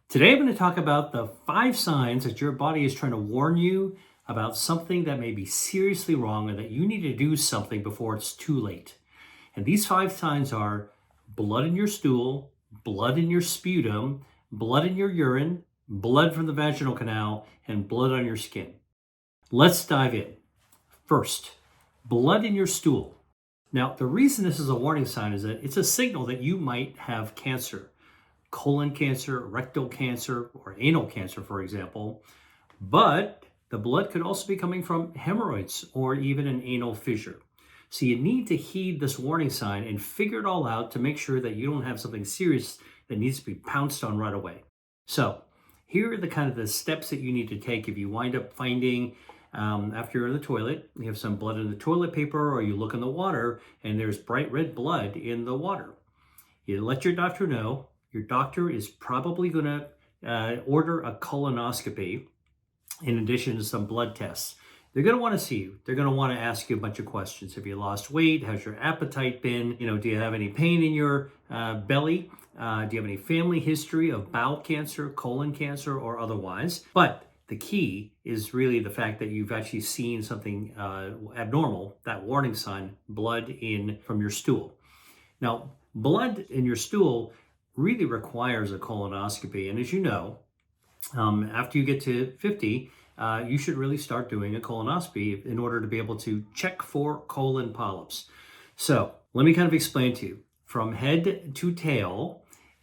Today, I'm going to talk about the 5 signs that your body is trying to warn you about something that may be seriously wrong and that you need to do something before it's too late. And these 5 signs are blood in your stool, blood in your sputum, blood in your urine, blood from the vaginal canal, and blood on your skin. Let's dive in. First, blood in your stool. Now, the reason this is a warning sign is that it's a signal that you might have cancer. Colon cancer, rectal cancer, or anal cancer, for example. But the blood could also be coming from hemorrhoids or even an anal fissure. So you need to heed this warning sign and figure it all out to make sure that you don't have something serious that needs to be pounced on right away. So here are the steps that you need to take if you wind up finding after you're in the toilet, you have some blood in the toilet paper, or you look in the water and there's bright red blood in the water. You let your doctor know. Your doctor is probably going to order a colonoscopy in addition to some blood tests. They're going to want to see you. They're going to want to ask you a bunch of questions. Have you lost weight? How's your appetite been? Do you have any pain in your belly? Do you have any family history of bowel cancer, colon cancer, or otherwise? But the key is really the fact that you've actually seen something abnormal, that warning sign, blood in from your stool. Now, blood in your stool really requires a colonoscopy. And as you know, after you get to 50, you should really start doing a colonoscopy in order to be able to check for colon polyps. So let me kind of explain to you. From head to tail,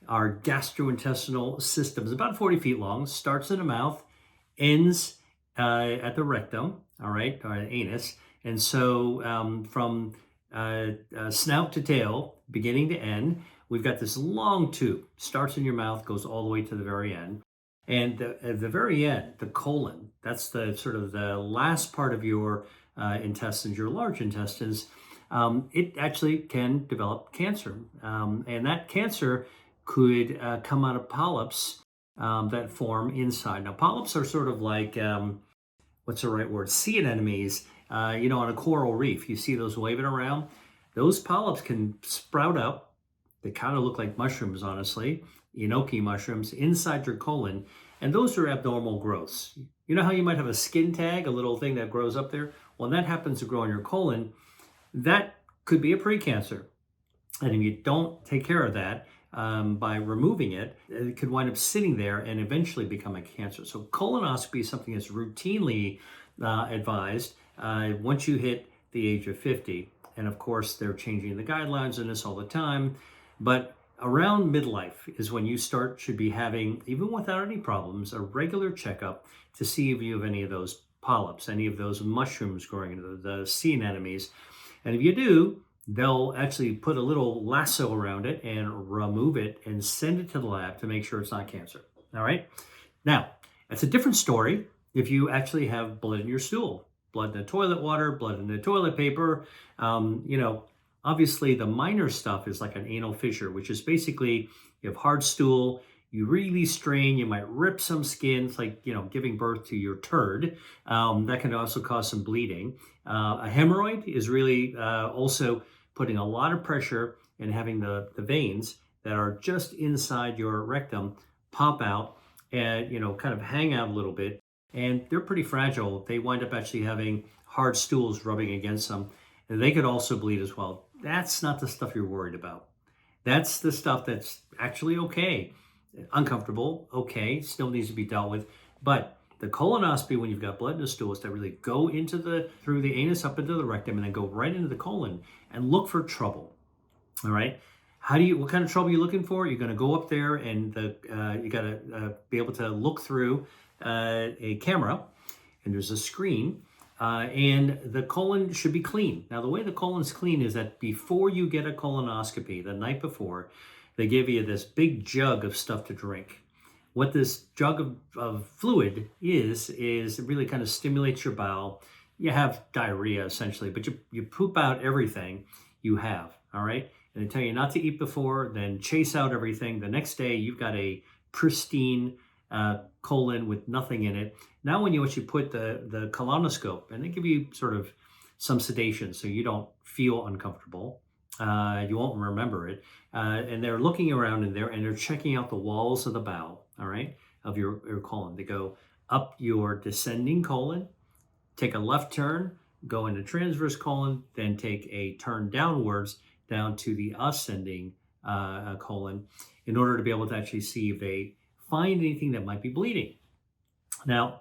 our gastrointestinal system is about 40 feet long, starts in the mouth, ends at the rectum, all right, or anus. And so from snout to tail, beginning to end, we've got this long tube, starts in your mouth, goes all the way to the very end. And at the very end, the colon, that's the sort of the last part of your intestines, your large intestines, it actually can develop cancer. And that cancer could come out of polyps that form inside. Now, polyps are sort of like, what's the right word? Sea anemones, on a coral reef. You see those waving around? Those polyps can sprout up. They kind of look like mushrooms, honestly, enoki mushrooms inside your colon. And those are abnormal growths. You know how you might have a skin tag, a little thing that grows up there? Well, that happens to grow in your colon. That could be a precancer. And if you don't take care of that by removing it, it could wind up sitting there and eventually become a cancer. So colonoscopy is something that's routinely advised once you hit the age of 50. And of course, they're changing the guidelines on this all the time. But around midlife is when you should be having, even without any problems, a regular checkup to see if you have any of those polyps, any of those mushrooms growing into the sea anemones. And if you do, they'll actually put a little lasso around it and remove it and send it to the lab to make sure it's not cancer. All right. Now, it's a different story if you actually have blood in your stool, blood in the toilet water, blood in the toilet paper. Obviously, the minor stuff is like an anal fissure, which is basically you have hard stool, you really strain, you might rip some skin. It's like, giving birth to your turd. That can also cause some bleeding. A hemorrhoid is really also putting a lot of pressure and having the veins that are just inside your rectum pop out and, kind of hang out a little bit. And they're pretty fragile. They wind up actually having hard stools rubbing against them. And they could also bleed as well. That's not the stuff you're worried about. That's the stuff that's actually okay. Uncomfortable, okay, still needs to be dealt with. But the colonoscopy, when you've got blood in the stool, is to really go through the anus up into the rectum and then go right into the colon and look for trouble. All right. What kind of trouble are you looking for? You're going to go up there and you got to be able to look through a camera, and there's a screen. And the colon should be clean. Now, the way the colon's clean is that before you get a colonoscopy, the night before, they give you this big jug of stuff to drink. What this jug of fluid is it really kind of stimulates your bowel. You have diarrhea, essentially, but you poop out everything you have, all right? And they tell you not to eat before, then chase out everything. The next day, you've got a pristine colon with nothing in it. Now when you actually put the colonoscope, and they give you sort of some sedation so you don't feel uncomfortable, you won't remember it, and they're looking around in there and they're checking out the walls of the bowel. all right, of your colon. They go up your descending colon, take a left turn, go into transverse colon, then take a turn downwards down to the ascending colon in order to be able to actually see if they find anything that might be bleeding. Now,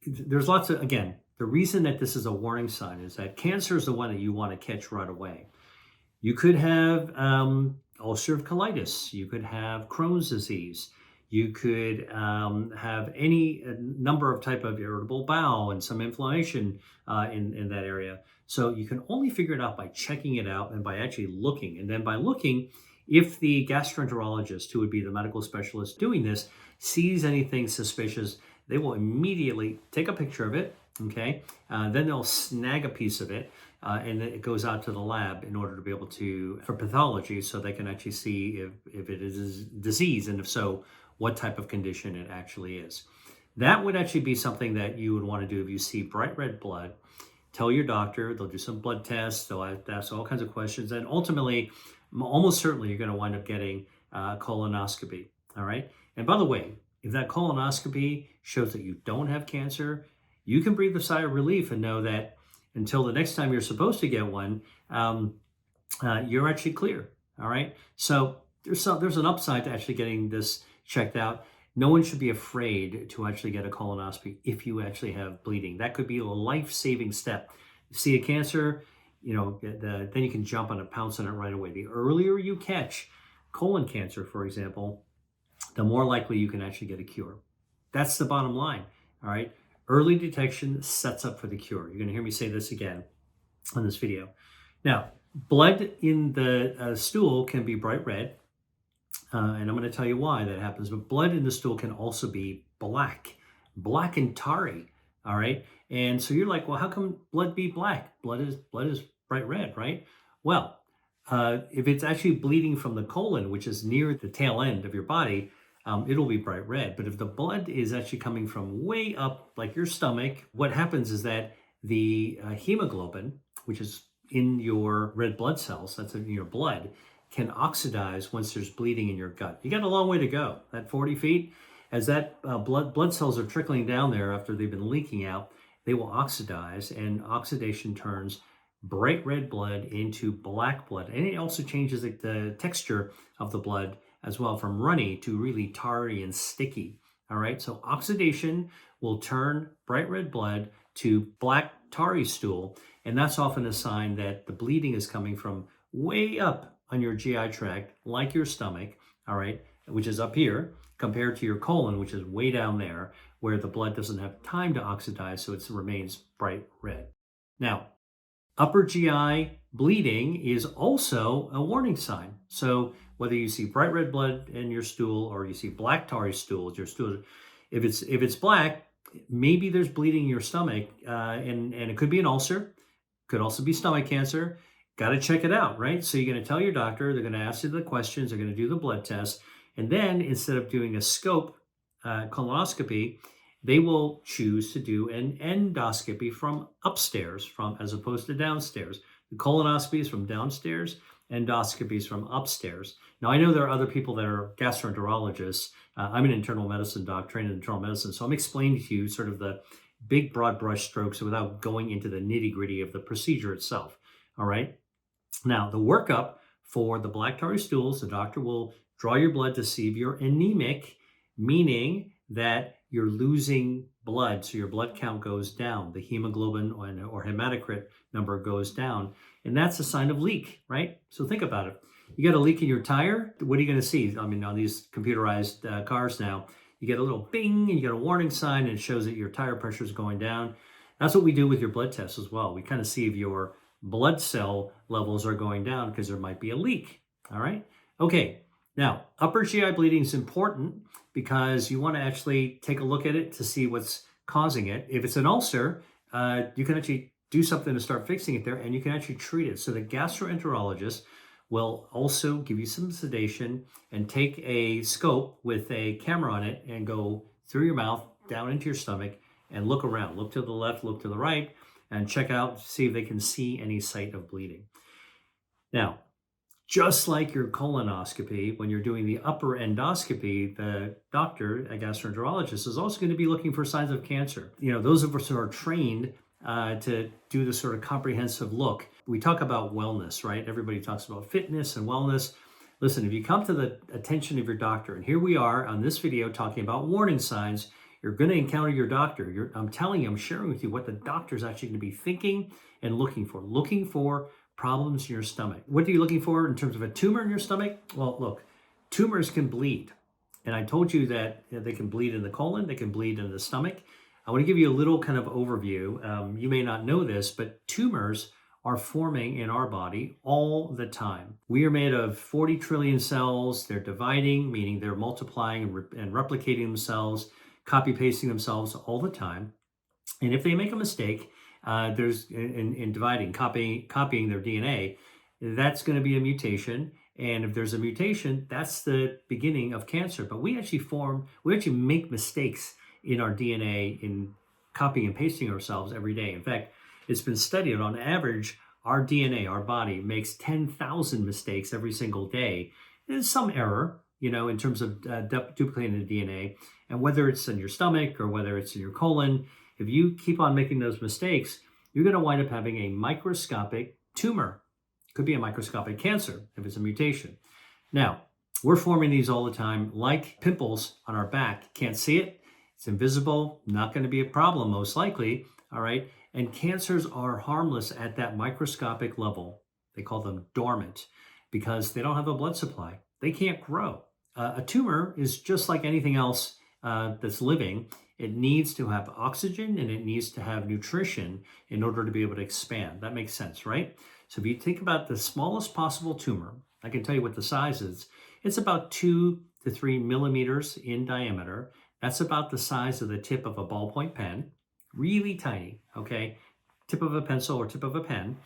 there's lots of, again, the reason that this is a warning sign is that cancer is the one that you want to catch right away. You could have ulcerative colitis. You could have Crohn's disease. You could have any number of type of irritable bowel and some inflammation in that area. So you can only figure it out by checking it out and by actually looking. And then by looking, if the gastroenterologist, who would be the medical specialist doing this, sees anything suspicious, they will immediately take a picture of it, okay? Then they'll snag a piece of it, and it goes out to the lab in order to be able to, for pathology, so they can actually see if it is disease, and if so, what type of condition it actually is. That would actually be something that you would want to do if you see bright red blood. Tell your doctor, they'll do some blood tests, they'll ask all kinds of questions, and ultimately, almost certainly you're going to wind up getting a colonoscopy, all right? And by the way, if that colonoscopy shows that you don't have cancer, you can breathe a sigh of relief and know that until the next time you're supposed to get one, you're actually clear, all right? So there's an upside to actually getting this checked out. No one should be afraid to actually get a colonoscopy if you actually have bleeding. That could be a life-saving step. You see a cancer, then you can jump on it, pounce on it right away. The earlier you catch colon cancer, for example, the more likely you can actually get a cure. That's the bottom line, all right? Early detection sets up for the cure. You're going to hear me say this again on this video. Now, blood in the stool can be bright red, and I'm going to tell you why that happens, but blood in the stool can also be black and tarry, all right? And so you're like, well, how come blood be black? Blood is bright red, right? Well, if it's actually bleeding from the colon, which is near the tail end of your body, it'll be bright red. But if the blood is actually coming from way up, like your stomach, what happens is that the hemoglobin, which is in your red blood cells, that's in your blood, can oxidize once there's bleeding in your gut. You got a long way to go. That 40 feet, as that blood cells are trickling down there after they've been leaking out, they will oxidize, and oxidation turns bright red blood into black blood. And it also changes the texture of the blood as well, from runny to really tarry and sticky. All right, so oxidation will turn bright red blood to black tarry stool, and that's often a sign that the bleeding is coming from way up on your GI tract, like your stomach, all right, which is up here, compared to your colon, which is way down there, where the blood doesn't have time to oxidize, so it remains bright red. Now, upper GI bleeding is also a warning sign. So whether you see bright red blood in your stool or you see black tarry stool, your stool, if it's black, maybe there's bleeding in your stomach, and it could be an ulcer, could also be stomach cancer. Got to check it out, right? So you're going to tell your doctor, they're going to ask you the questions, they're going to do the blood test, and then instead of doing a scope colonoscopy, they will choose to do an endoscopy from upstairs, as opposed to downstairs. The colonoscopy is from downstairs, endoscopies from upstairs. Now, I know there are other people that are gastroenterologists. I'm an internal medicine doc, trained in internal medicine, so I'm explaining to you sort of the big broad brush strokes without going into the nitty gritty of the procedure itself, all right? Now, the workup for the black tarry stools, the doctor will draw your blood to see if you're anemic, meaning that you're losing blood, so your blood count goes down. The hemoglobin or hematocrit number goes down, and that's a sign of leak, right? So think about it. You got a leak in your tire, what are you going to see? I mean, on these computerized cars now, you get a little bing, and you get a warning sign, and it shows that your tire pressure is going down. That's what we do with your blood tests as well. We kind of see if your blood cell levels are going down because there might be a leak, all right? Okay, now, upper GI bleeding is important because you want to actually take a look at it to see what's causing it. If it's an ulcer, you can actually do something to start fixing it there, and you can actually treat it. So the gastroenterologist will also give you some sedation and take a scope with a camera on it and go through your mouth, down into your stomach, and look around. Look to the left, look to the right, and check out, see if they can see any site of bleeding. Now, Just like your colonoscopy, when you're doing the upper endoscopy, the doctor, a gastroenterologist, is also going to be looking for signs of cancer. Those of us who are trained to do this sort of comprehensive look, we talk about wellness, right? Everybody talks about fitness and wellness. Listen, if you come to the attention of your doctor, and here we are on this video talking about warning signs, you're going to encounter your doctor. I'm telling you, I'm sharing with you what the doctor is actually going to be thinking and looking for problems in your stomach. What are you looking for in terms of a tumor in your stomach? Well, look, tumors can bleed. And I told you that they can bleed in the colon, they can bleed in the stomach. I want to give you a little kind of overview. You may not know this, but tumors are forming in our body all the time. We are made of 40 trillion cells. They're dividing, meaning they're multiplying and replicating themselves, copy pasting themselves all the time. And if they make a mistake, there's in dividing, copying their DNA, that's going to be a mutation. And if there's a mutation, that's the beginning of cancer. But we actually make mistakes in our DNA in copying and pasting ourselves every day. In fact, it's been studied on average, our DNA, our body makes 10,000 mistakes every single day. There's some error, in terms of duplicating the DNA. And whether it's in your stomach or whether it's in your colon, if you keep on making those mistakes, you're going to wind up having a microscopic tumor. Could be a microscopic cancer if it's a mutation. Now, we're forming these all the time, like pimples on our back. Can't see it. It's invisible. Not going to be a problem, most likely. All right. And cancers are harmless at that microscopic level. They call them dormant because they don't have a blood supply. They can't grow. A tumor is just like anything else that's living. It needs to have oxygen and it needs to have nutrition in order to be able to expand. That makes sense, right? So if you think about the smallest possible tumor, I can tell you what the size is. It's about 2 to 3 millimeters in diameter. That's about the size of the tip of a ballpoint pen. Really tiny, okay? Tip of a pencil or tip of a pen.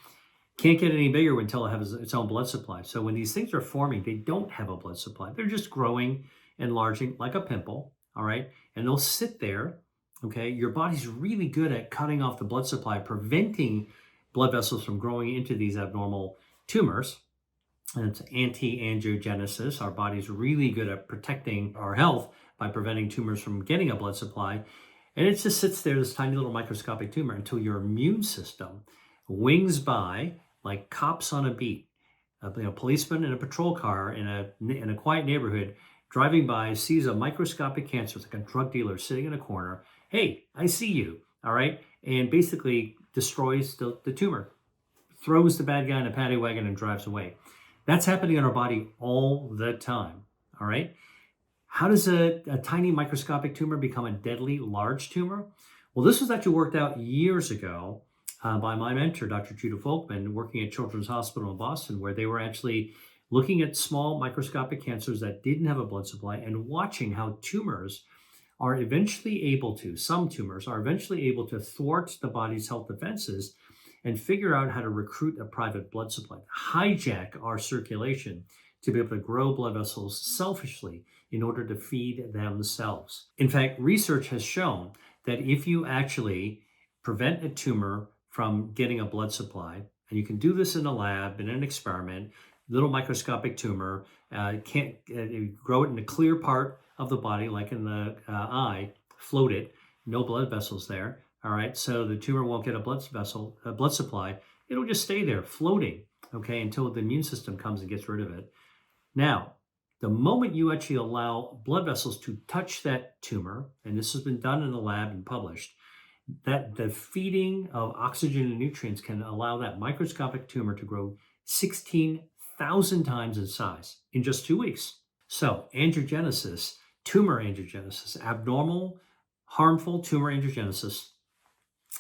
Can't get any bigger until it has its own blood supply. So when these things are forming, they don't have a blood supply. They're just growing, enlarging like a pimple, all right? And they'll sit there, okay? Your body's really good at cutting off the blood supply, preventing blood vessels from growing into these abnormal tumors. And it's anti-angiogenesis. Our body's really good at protecting our health by preventing tumors from getting a blood supply. And it just sits there, this tiny little microscopic tumor, until your immune system wings by like cops on a beat. A policeman in a patrol car in a quiet neighborhood driving by sees a microscopic cancer. It's like a drug dealer sitting in a corner. Hey, I see you, all right? And basically destroys the tumor, throws the bad guy in a paddy wagon and drives away. That's happening in our body all the time, all right? How does a tiny microscopic tumor become a deadly large tumor? Well, this was actually worked out years ago by my mentor, Dr. Judah Folkman, working at Children's Hospital in Boston, where they were actually looking at small microscopic cancers that didn't have a blood supply and watching how some tumors are eventually able to thwart the body's health defenses and figure out how to recruit a private blood supply, hijack our circulation to be able to grow blood vessels selfishly in order to feed themselves. In fact, research has shown that if you actually prevent a tumor from getting a blood supply, and you can do this in a lab, in an experiment, little microscopic tumor, grow it in a clear part of the body, like in the eye, float it, no blood vessels there, all right? So the tumor won't get a blood supply. It'll just stay there floating, okay, until the immune system comes and gets rid of it. Now, the moment you actually allow blood vessels to touch that tumor, and this has been done in the lab and published, that the feeding of oxygen and nutrients can allow that microscopic tumor to grow 16,000 times in size in just 2 weeks. So angiogenesis, tumor angiogenesis, abnormal, harmful tumor angiogenesis,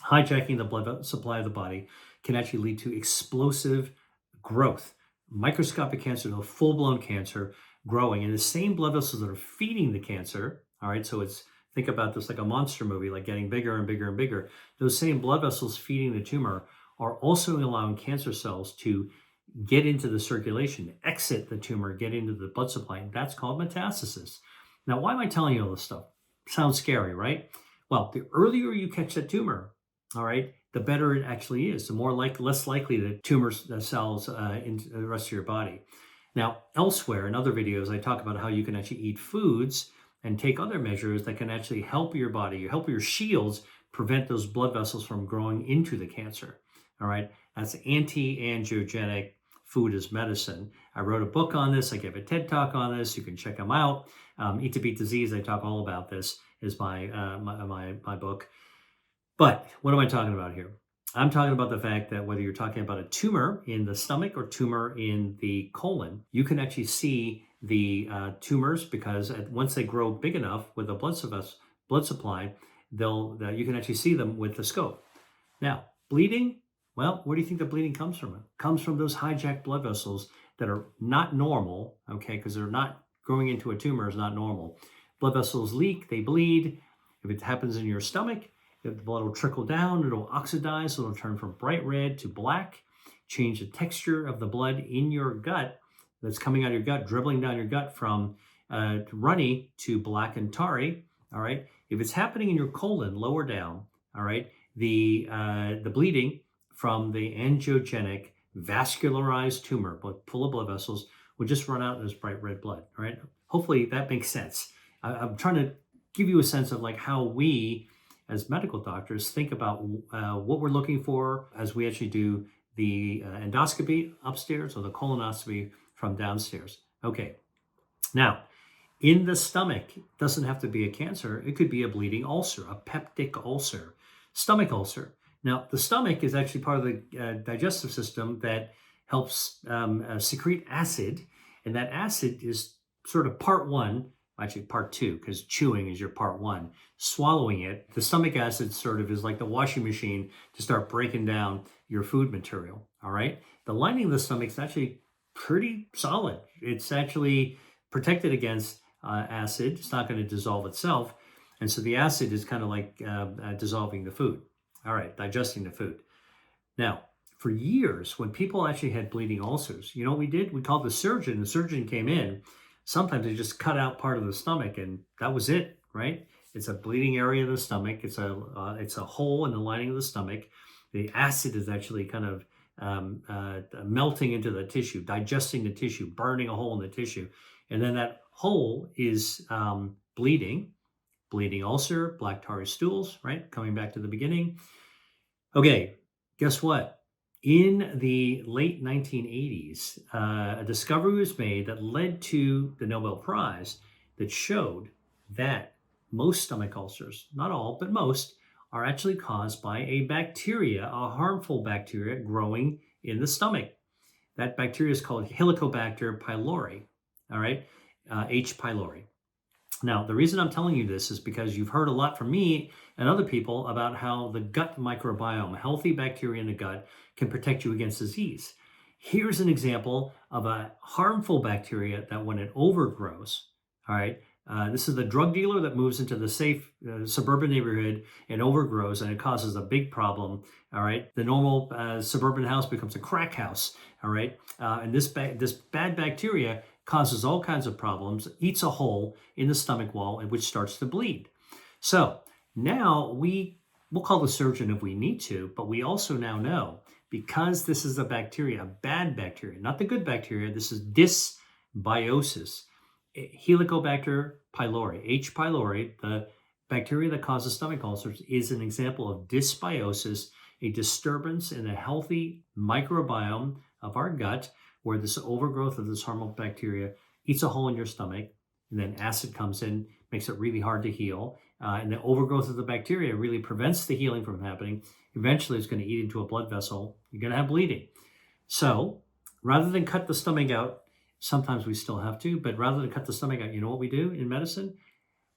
hijacking the blood supply of the body, can actually lead to explosive growth. Microscopic cancer to a full-blown cancer growing, and the same blood vessels that are feeding the cancer, all right, so think about this like a monster movie, like getting bigger and bigger and bigger. Those same blood vessels feeding the tumor are also allowing cancer cells to get into the circulation, exit the tumor, get into the blood supply, and that's called metastasis. Now, why am I telling you all this stuff? Sounds scary, right? Well, the earlier you catch that tumor, all right, the better it actually is. The less likely the tumor cells into the rest of your body. Now, elsewhere in other videos, I talk about how you can actually eat foods and take other measures that can actually help your body, help your shields prevent those blood vessels from growing into the cancer. All right, that's anti-angiogenic food as medicine. I wrote a book on this. I gave a TED talk on this. You can check them out. Eat to Beat Disease. I talk all about this. Is my book. But what am I talking about here? I'm talking about the fact that whether you're talking about a tumor in the stomach or tumor in the colon, you can actually see the tumors because once they grow big enough with a blood supply, you can actually see them with the scope. Now, bleeding, well, where do you think the bleeding comes from? It comes from those hijacked blood vessels that are not normal, okay, because they're not growing into a tumor is not normal. Blood vessels leak, they bleed. If it happens in your stomach, the blood will trickle down, it'll oxidize, it'll turn from bright red to black, change the texture of the blood in your gut that's coming out of your gut, dribbling down your gut from runny to black and tarry, all right? If it's happening in your colon, lower down, all right, the bleeding from the angiogenic vascularized tumor, full of blood vessels, will just run out as bright red blood, all right? Hopefully that makes sense. I'm trying to give you a sense of like how we as medical doctors think about what we're looking for as we actually do the endoscopy upstairs or the colonoscopy from downstairs. Okay, now in the stomach, it doesn't have to be a cancer. It could be a bleeding ulcer, a peptic ulcer, stomach ulcer. Now, the stomach is actually part of the digestive system that helps secrete acid, and that acid is sort of part one, actually part two, because chewing is your part one. Swallowing it, the stomach acid sort of is like the washing machine to start breaking down your food material, all right? The lining of the stomach is actually pretty solid. It's actually protected against acid. It's not going to dissolve itself. And so the acid is kind of like dissolving the food. All right, digesting the food. Now, for years, when people actually had bleeding ulcers, you know what we did? We called the surgeon. The surgeon came in. Sometimes they just cut out part of the stomach and that was it, right? It's a bleeding area of the stomach. It's a hole in the lining of the stomach. The acid is actually kind of melting into the tissue, digesting the tissue, burning a hole in the tissue. And then that hole is bleeding ulcer, black tarry stools, right? Coming back to the beginning. Okay, guess what? In the late 1980s, a discovery was made that led to the Nobel Prize that showed that most stomach ulcers, not all, but most, are actually caused by a bacteria, a harmful bacteria growing in the stomach. That bacteria is called Helicobacter pylori, all right, H. pylori. Now, the reason I'm telling you this is because you've heard a lot from me and other people about how the gut microbiome, healthy bacteria in the gut, can protect you against disease. Here's an example of a harmful bacteria that when it overgrows, all right, this is the drug dealer that moves into the safe suburban neighborhood and overgrows, and it causes a big problem, all right? The normal suburban house becomes a crack house, all right? And this bad bacteria causes all kinds of problems, eats a hole in the stomach wall, and which starts to bleed. So now we'll call the surgeon if we need to, but we also now know because this is a bacteria, a bad bacteria, not the good bacteria, this is dysbiosis. Helicobacter pylori, H. pylori, the bacteria that causes stomach ulcers, is an example of dysbiosis, a disturbance in the healthy microbiome of our gut, where this overgrowth of this harmful bacteria eats a hole in your stomach, and then acid comes in, makes it really hard to heal. And the overgrowth of the bacteria really prevents the healing from happening. Eventually, it's going to eat into a blood vessel. You're going to have bleeding. So rather than cut the stomach out, sometimes we still have to, but rather than cut the stomach out, you know what we do in medicine?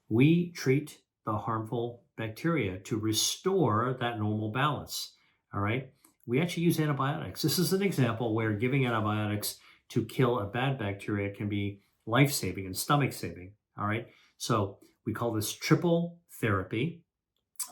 We treat the harmful bacteria to restore that normal balance, all right? We actually use antibiotics. This is an example where giving antibiotics to kill a bad bacteria can be life-saving and stomach-saving, all right? So we call this triple therapy.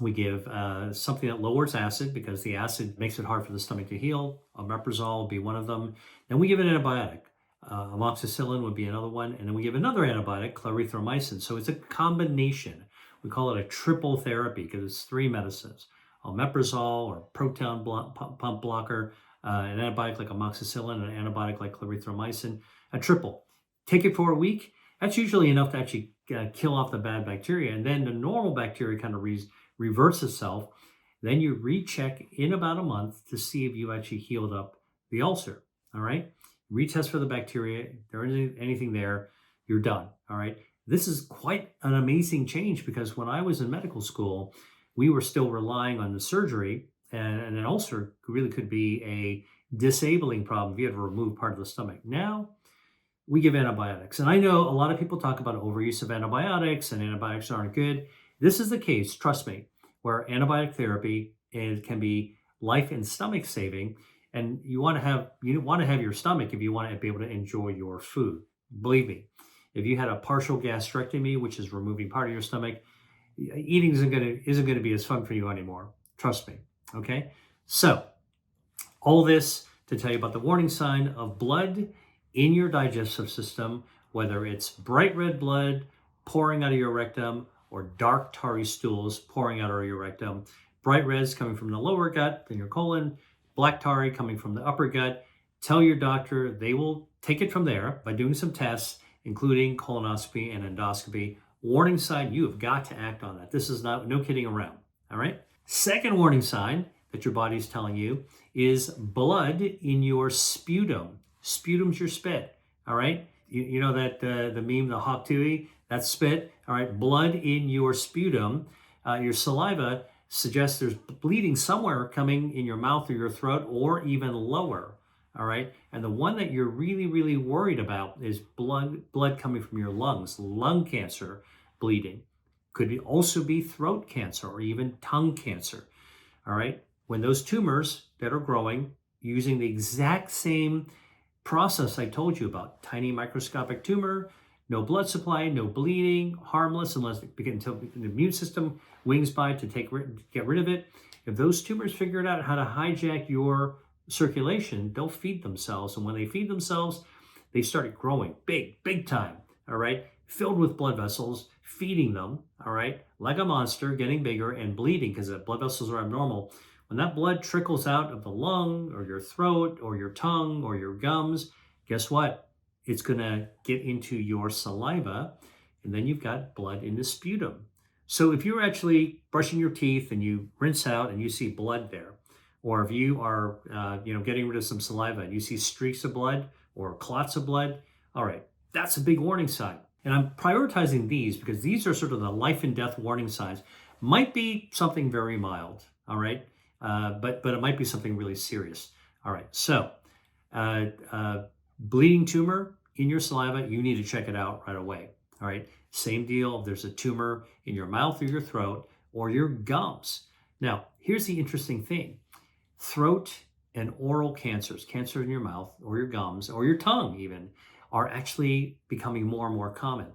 We give something that lowers acid because the acid makes it hard for the stomach to heal. Omeprazole would be one of them. Then we give an antibiotic. Amoxicillin would be another one. And then we give another antibiotic, clarithromycin. So it's a combination. We call it a triple therapy because it's three medicines. Omeprazole or proton pump blocker, an antibiotic like amoxicillin, an antibiotic like clarithromycin. a triple. Take it for a week. That's usually enough to actually kill off the bad bacteria. And then the normal bacteria kind of reverts itself. Then you recheck in about a month to see if you actually healed up the ulcer. All right. Retest for the bacteria. If there isn't anything there, you're done. All right. This is quite an amazing change because when I was in medical school, we were still relying on the surgery, and an ulcer really could be a disabling problem if you had to remove part of the stomach. Now we give antibiotics. And I know a lot of people talk about overuse of antibiotics and antibiotics aren't good. This is the case, trust me, where antibiotic therapy can be life and stomach saving. And you want to have your stomach if you want to be able to enjoy your food. Believe me, if you had a partial gastrectomy, which is removing part of your stomach, eating isn't going to be as fun for you anymore. Trust me. Okay. So all this to tell you about the warning sign of blood in your digestive system, whether it's bright red blood pouring out of your rectum or dark tarry stools pouring out of your rectum. Bright reds coming from the lower gut, then your colon, black tarry coming from the upper gut. Tell your doctor. They will take it from there by doing some tests, including colonoscopy and endoscopy. Warning sign, you have got to act on that. This is no kidding around. All right. Second warning sign that your body's telling you is blood in your sputum. Sputum's your spit. All right. You know that the meme, the hop tui, that's spit. All right. Blood in your sputum. Your saliva suggests there's bleeding somewhere coming in your mouth or your throat or even lower. All right. And the one that you're really, really worried about is blood coming from your lungs, lung cancer bleeding. Could also be throat cancer or even tongue cancer. All right. When those tumors that are growing using the exact same process I told you about, tiny microscopic tumor, no blood supply, no bleeding, harmless unless until the immune system wings by to get rid of it. If those tumors figured out how to hijack your circulation, they'll feed themselves. And when they feed themselves, they start growing big time. All right. Filled with blood vessels, feeding them. All right. Like a monster, getting bigger and bleeding because the blood vessels are abnormal. When that blood trickles out of the lung or your throat or your tongue or your gums, guess what? It's going to get into your saliva, and then you've got blood in the sputum. So if you're actually brushing your teeth and you rinse out and you see blood there, or if you are getting rid of some saliva and you see streaks of blood or clots of blood, all right, that's a big warning sign. And I'm prioritizing these because these are sort of the life and death warning signs. Might be something very mild, all right? But it might be something really serious. All right, so bleeding tumor in your saliva, you need to check it out right away. All right, same deal if there's a tumor in your mouth or your throat or your gums. Now, here's the interesting thing. Throat and oral cancers, cancer in your mouth or your gums or your tongue even, are actually becoming more and more common.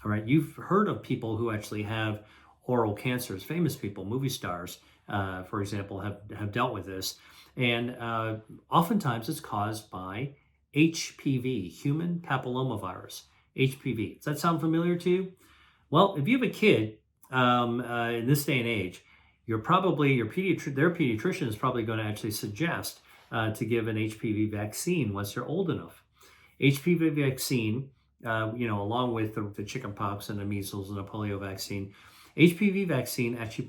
All right, you've heard of people who actually have oral cancers, famous people, movie stars, for example, have dealt with this. And oftentimes it's caused by HPV, human papillomavirus, HPV. Does that sound familiar to you? Well, if you have a kid in this day and age, their pediatrician is probably going to actually suggest to give an HPV vaccine once they're old enough. HPV vaccine, along with the chickenpox and the measles and the polio vaccine, HPV vaccine actually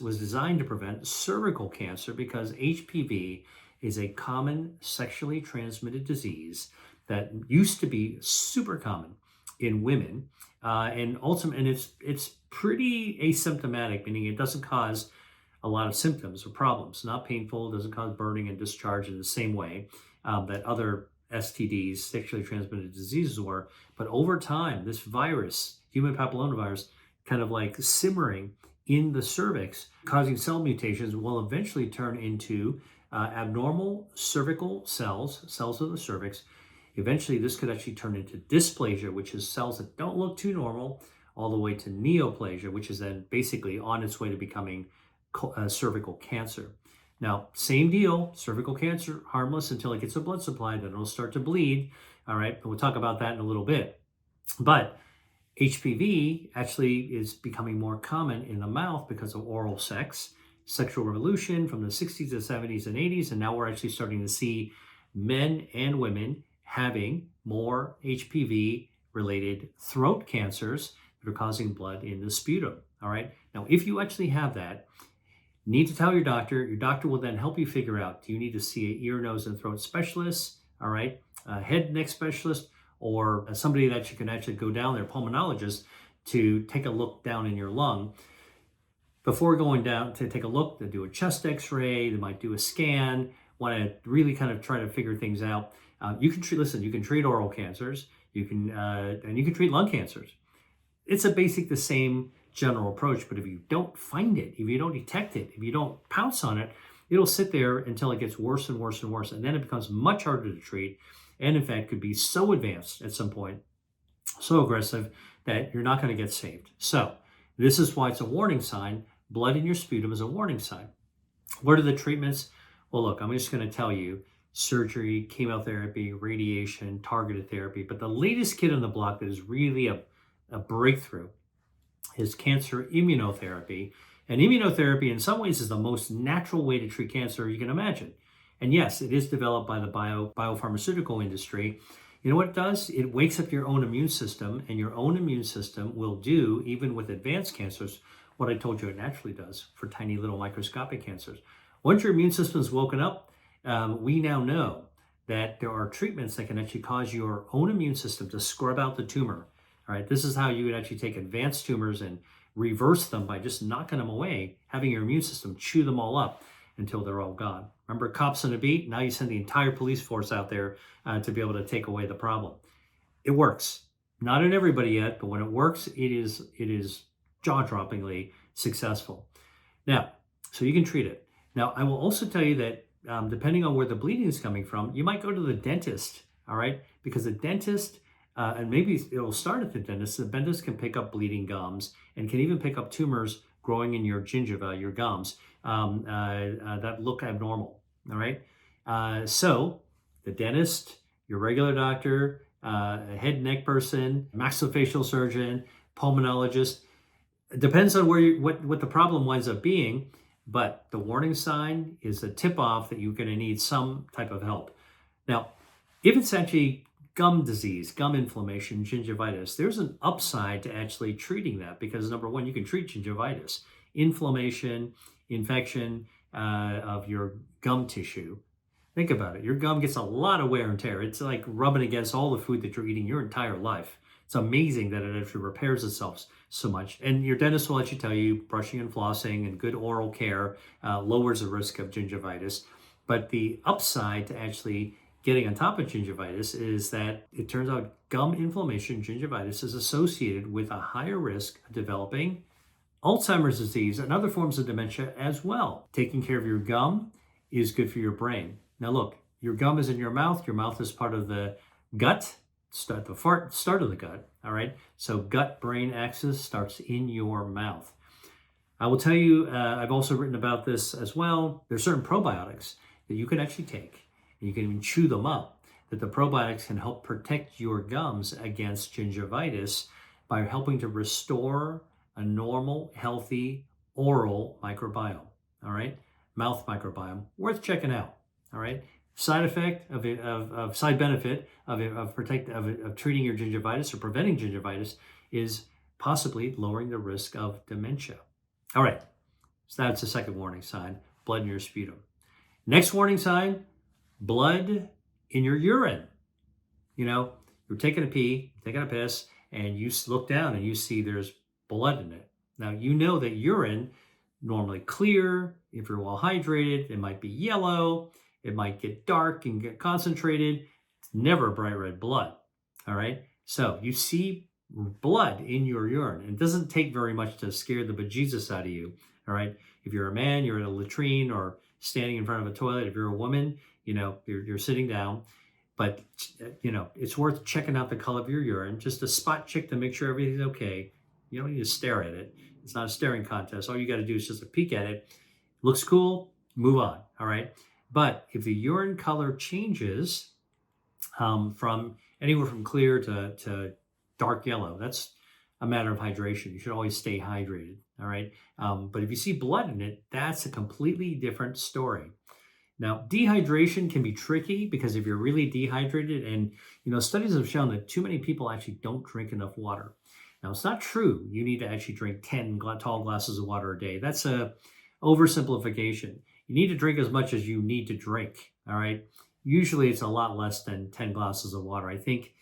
was designed to prevent cervical cancer because HPV is a common sexually transmitted disease that used to be super common in women, and it's pretty asymptomatic, meaning it doesn't cause a lot of symptoms or problems. Not painful, doesn't cause burning and discharge in the same way that other STDs, sexually transmitted diseases, were. But over time, this virus, human papillomavirus, kind of like simmering in the cervix, causing cell mutations, will eventually turn into abnormal cervical cells of the cervix. Eventually, this could actually turn into dysplasia, which is cells that don't look too normal, all the way to neoplasia, which is then basically on its way to becoming cervical cancer. Now, same deal, cervical cancer, harmless until it gets a blood supply, then it'll start to bleed. All right, but we'll talk about that in a little bit. But HPV actually is becoming more common in the mouth because of oral sex, sexual revolution from the 60s to 70s and 80s, and now we're actually starting to see men and women having more HPV-related throat cancers that are causing blood in the sputum. All right. Now, if you actually have that, need to tell your doctor. Your doctor will then help you figure out, do you need to see an ear, nose, and throat specialist, all right, a head and neck specialist, or somebody that you can actually go down there, pulmonologist, to take a look down in your lung. Before going down to take a look, they do a chest x-ray, they might do a scan, want to really kind of try to figure things out. You can treat oral cancers, and you can treat lung cancers. It's the same general approach, but if you don't find it, if you don't detect it, if you don't pounce on it, it'll sit there until it gets worse and worse and worse, and then it becomes much harder to treat, and in fact could be so advanced at some point, so aggressive, that you're not going to get saved. So this is why it's a warning sign. Blood in your sputum is a warning sign. What are the treatments? Well, look, I'm just going to tell you: surgery, chemotherapy, radiation, targeted therapy. But the latest kid on the block that is really a breakthrough is cancer immunotherapy. And immunotherapy in some ways is the most natural way to treat cancer you can imagine. And yes, it is developed by the biopharmaceutical industry. You know what it does? It wakes up your own immune system, and your own immune system will do, even with advanced cancers, what I told you it naturally does for tiny little microscopic cancers. Once your immune system is woken up, we now know that there are treatments that can actually cause your own immune system to scrub out the tumor. All right, this is how you would actually take advanced tumors and reverse them by just knocking them away, having your immune system chew them all up until they're all gone. Remember, cops on a beat? Now you send the entire police force out there to be able to take away the problem. It works. Not in everybody yet, but when it works, it is jaw-droppingly successful. Now, so you can treat it. Now, I will also tell you that depending on where the bleeding is coming from, you might go to the dentist, all right? Because the dentist, and maybe it'll start at the dentist can pick up bleeding gums and can even pick up tumors growing in your gingiva, your gums, that look abnormal, all right? So the dentist, your regular doctor, a head and neck person, maxillofacial surgeon, pulmonologist, it depends on what the problem winds up being, but the warning sign is a tip-off that you're going to need some type of help. Now, if it's actually gum disease, gum inflammation, gingivitis, there's an upside to actually treating that because, number one, you can treat gingivitis, inflammation, infection of your gum tissue. Think about it. Your gum gets a lot of wear and tear. It's like rubbing against all the food that you're eating your entire life. It's amazing that it actually repairs itself so much. And your dentist will actually tell you brushing and flossing and good oral care lowers the risk of gingivitis. But the upside to actually getting on top of gingivitis is that it turns out gum inflammation, gingivitis, is associated with a higher risk of developing Alzheimer's disease and other forms of dementia as well. Taking care of your gum is good for your brain. Now look, your gum is in your mouth. Your mouth is part of the gut. Start of the gut, all right? So gut-brain axis starts in your mouth. I will tell you, I've also written about this as well. There's certain probiotics that you can actually take, and you can even chew them up, that the probiotics can help protect your gums against gingivitis by helping to restore a normal, healthy oral microbiome, all right? Mouth microbiome, worth checking out, all right? Side effect side benefit of treating your gingivitis or preventing gingivitis is possibly lowering the risk of dementia. All right, so that's the second warning sign: blood in your sputum. Next warning sign: blood in your urine. You know, you're taking a pee, taking a piss, and you look down and you see there's blood in it. Now you know that urine, normally clear, if you're well hydrated, it might be yellow. It might get dark and get concentrated. It's never bright red blood, all right? So you see blood in your urine. It doesn't take very much to scare the bejesus out of you, all right? If you're a man, you're in a latrine or standing in front of a toilet. If you're a woman, you know, you're sitting down. But, you know, it's worth checking out the color of your urine, just a spot check to make sure everything's okay. You don't need to stare at it. It's not a staring contest. All you got to do is just a peek at it. Looks cool, move on, all right? But if the urine color changes from anywhere from clear to dark yellow, that's a matter of hydration. You should always stay hydrated, all right? But if you see blood in it, that's a completely different story. Now, dehydration can be tricky because if you're really dehydrated, and studies have shown that too many people actually don't drink enough water. Now, it's not true. You need to actually drink 10 tall glasses of water a day. That's a oversimplification. You need to drink as much as you need to drink. All right. Usually, it's a lot less than 10 glasses of water. I think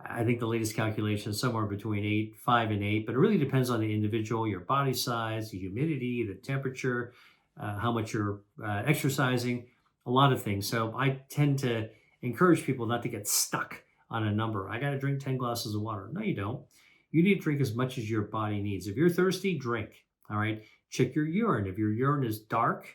the latest calculation is somewhere between 5 and 8, but it really depends on the individual, your body size, the humidity, the temperature, how much you're exercising, a lot of things. So I tend to encourage people not to get stuck on a number. I got to drink 10 glasses of water. No, you don't. You need to drink as much as your body needs. If you're thirsty, drink. All right. Check your urine. If your urine is dark,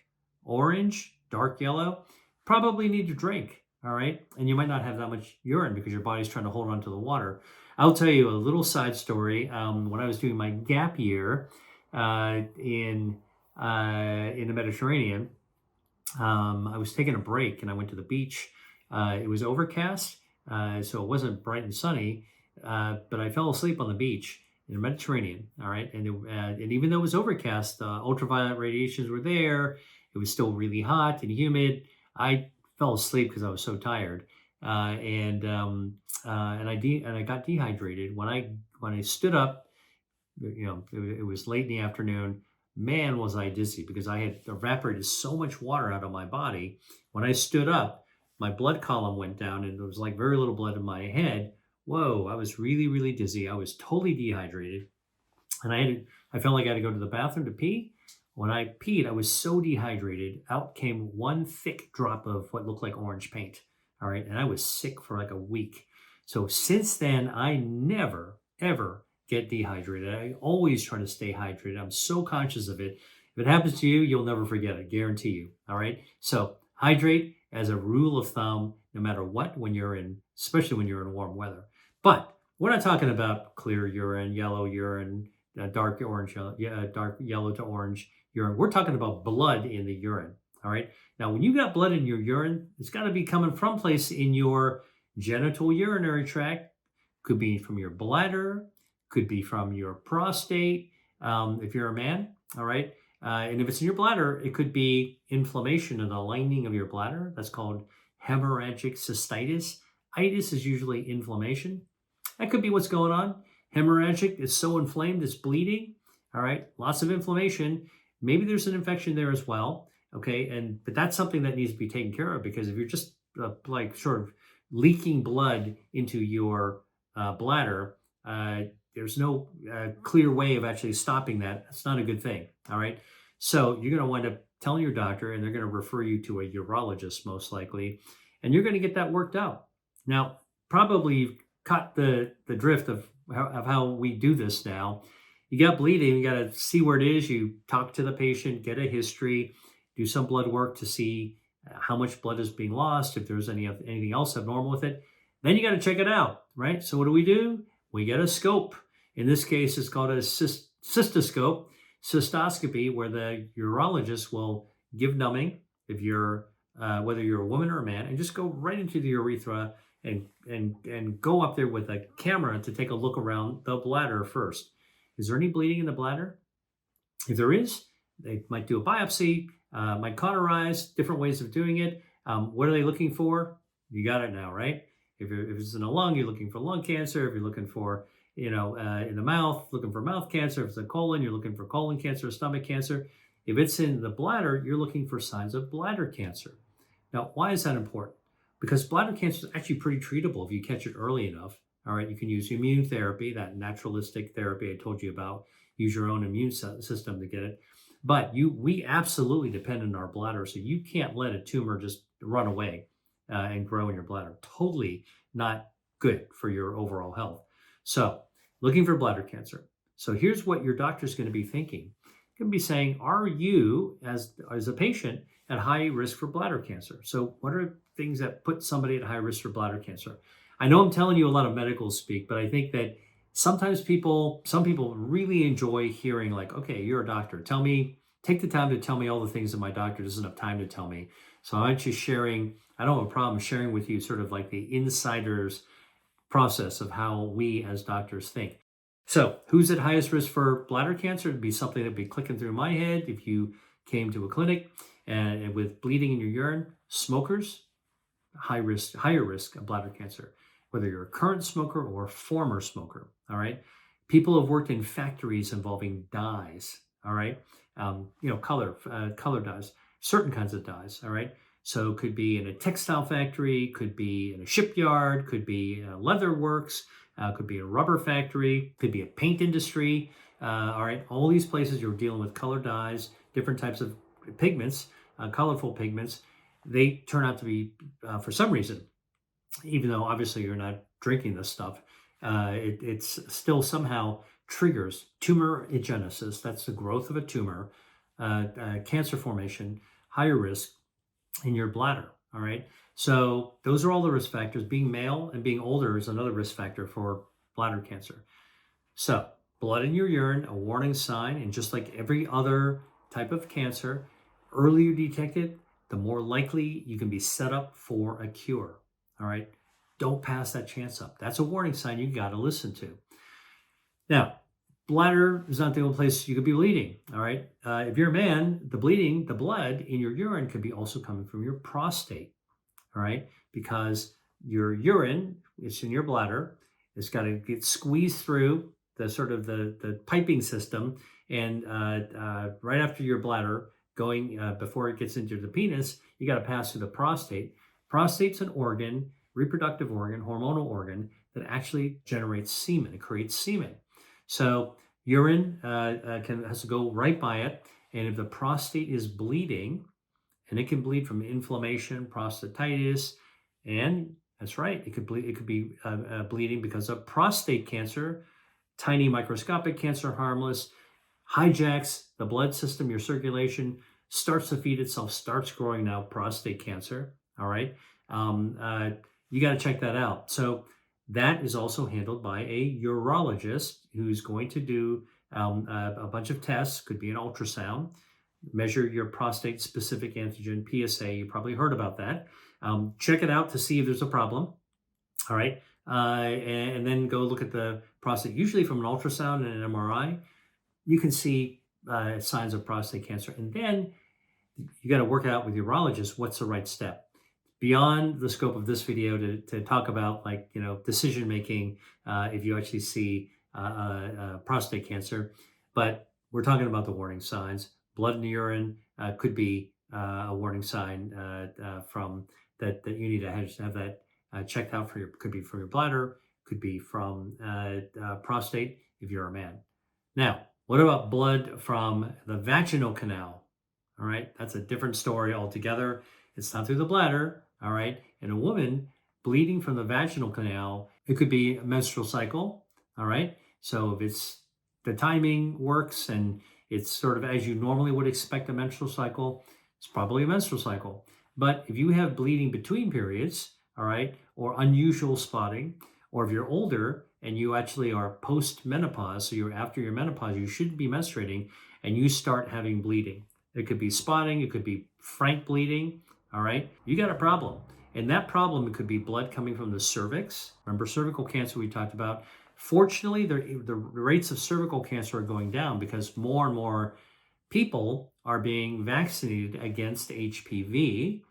orange, dark yellow, probably need to drink. All right. And you might not have that much urine because your body's trying to hold on to the water. I'll tell you a little side story. When I was doing my gap year in the Mediterranean, I was taking a break and I went to the beach. It was overcast, so it wasn't bright and sunny, but I fell asleep on the beach in the Mediterranean. All right. And even though it was overcast, ultraviolet radiations were there. It was still really hot and humid. I fell asleep because I was so tired, and I got dehydrated. When I stood up, it was late in the afternoon. Man, was I dizzy because I had evaporated so much water out of my body. When I stood up, my blood column went down, and there was like very little blood in my head. Whoa, I was really, really dizzy. I was totally dehydrated, and I felt like I had to go to the bathroom to pee. When I peed, I was so dehydrated, out came one thick drop of what looked like orange paint. All right. And I was sick for like a week. So since then, I never, ever get dehydrated. I always try to stay hydrated. I'm so conscious of it. If it happens to you, you'll never forget it. Guarantee you. All right. So hydrate as a rule of thumb, no matter what, especially when you're in warm weather. But we're not talking about clear urine, yellow urine, dark yellow to orange urine. We're talking about blood in the urine. All right. Now, when you got blood in your urine, it's got to be coming from place in your genital urinary tract. Could be from your bladder. Could be from your prostate. If you're a man. All right. And if it's in your bladder, it could be inflammation in the lining of your bladder. That's called hemorrhagic cystitis. Itis is usually inflammation. That could be what's going on. Hemorrhagic is so inflamed, it's bleeding. All right, lots of inflammation. Maybe there's an infection there as well. Okay, but that's something that needs to be taken care of, because if you're just like sort of leaking blood into your bladder, there's no clear way of actually stopping that. That's not a good thing. All right, so you're going to wind up telling your doctor, and they're going to refer you to a urologist most likely, and you're going to get that worked out. Now, probably you've caught the drift of how we do this now. You got bleeding, you got to see where it is. You talk to the patient, get a history, do some blood work to see how much blood is being lost, if there's anything else abnormal with it. Then you got to check it out, right? So what do? We get a scope. In this case, it's called a cystoscope, cystoscopy, where the urologist will give numbing if you're whether you're a woman or a man, and just go right into the urethra and go up there with a camera to take a look around the bladder first. Is there any bleeding in the bladder? If there is, they might do a biopsy, might cauterize, different ways of doing it. What are they looking for? You got it now, right? If it's in the lung, you're looking for lung cancer. If you're looking for, in the mouth, looking for mouth cancer. If it's a colon, you're looking for colon cancer, stomach cancer. If it's in the bladder, you're looking for signs of bladder cancer. Now, why is that important? Because bladder cancer is actually pretty treatable if you catch it early enough. All right, you can use immune therapy, that naturalistic therapy I told you about. Use your own immune system to get it. But we absolutely depend on our bladder, so you can't let a tumor just run away and grow in your bladder. Totally not good for your overall health. So, looking for bladder cancer. So here's what your doctor's going to be thinking. Going to be saying, are you, as a patient, at high risk for bladder cancer? So what are things that put somebody at high risk for bladder cancer? I know I'm telling you a lot of medical speak, but I think that sometimes some people really enjoy hearing like, okay, you're a doctor. Take the time to tell me all the things that my doctor doesn't have time to tell me. So I'm just I don't have a problem sharing with you sort of like the insider's process of how we as doctors think. So who's at highest risk for bladder cancer? It'd be something that'd be clicking through my head. If you came to a clinic and with bleeding in your urine, smokers, higher risk of bladder cancer, whether you're a current smoker or a former smoker. All right. People who have worked in factories involving dyes. All right. Color dyes, certain kinds of dyes. All right. So could be in a textile factory, could be in a shipyard, could be leather works, could be a rubber factory, could be a paint industry. All right. All these places you're dealing with color dyes, different types of pigments, colorful pigments. They turn out to be, for some reason, even though obviously you're not drinking this stuff, it's still somehow triggers tumorigenesis. That's the growth of a tumor, cancer formation, higher risk in your bladder. All right. So those are all the risk factors. Being male and being older is another risk factor for bladder cancer. So blood in your urine, a warning sign, and just like every other type of cancer, earlier you detect it, the more likely you can be set up for a cure. All right. Don't pass that chance up. That's a warning sign you got to listen to. Now, bladder is not the only place you could be bleeding. All right. If you're a man, the blood in your urine could be also coming from your prostate. All right. Because your urine, it's in your bladder. It's got to get squeezed through the sort of the piping system. And right after your bladder going, before it gets into the penis, you got to pass through the prostate. Prostate's an organ, reproductive organ, hormonal organ that actually generates semen. It creates semen. So urine has to go right by it. And if the prostate is bleeding, and it can bleed from inflammation, prostatitis, and that's right, it could bleed. It could be bleeding because of prostate cancer, tiny microscopic cancer, harmless, hijacks the blood system, your circulation, starts to feed itself, starts growing now prostate cancer. All right. You got to check that out. So that is also handled by a urologist who's going to do a bunch of tests, could be an ultrasound, measure your prostate specific antigen, PSA. You probably heard about that. Check it out to see if there's a problem. All right. And then go look at the prostate. Usually from an ultrasound and an MRI, you can see signs of prostate cancer. And then you got to work out with your urologist what's the right step. Beyond the scope of this video to talk about decision making if you actually see prostate cancer, but we're talking about the warning signs. Blood in the urine could be a warning sign from that you need to have that checked out for could be from your bladder, could be from prostate if you're a man. Now, what about blood from the vaginal canal? All right, that's a different story altogether. It's not through the bladder. All right. In a woman, bleeding from the vaginal canal, it could be a menstrual cycle. All right. So if it's the timing works and it's sort of as you normally would expect a menstrual cycle, it's probably a menstrual cycle. But if you have bleeding between periods, all right, or unusual spotting, or if you're older and you actually are post-menopause, so you're after your menopause, you shouldn't be menstruating, and you start having bleeding. It could be spotting, it could be frank bleeding. All right, you got a problem. And that problem, it could be blood coming from the cervix. Remember cervical cancer we talked about. Fortunately, the rates of cervical cancer are going down because more and more people are being vaccinated against HPV.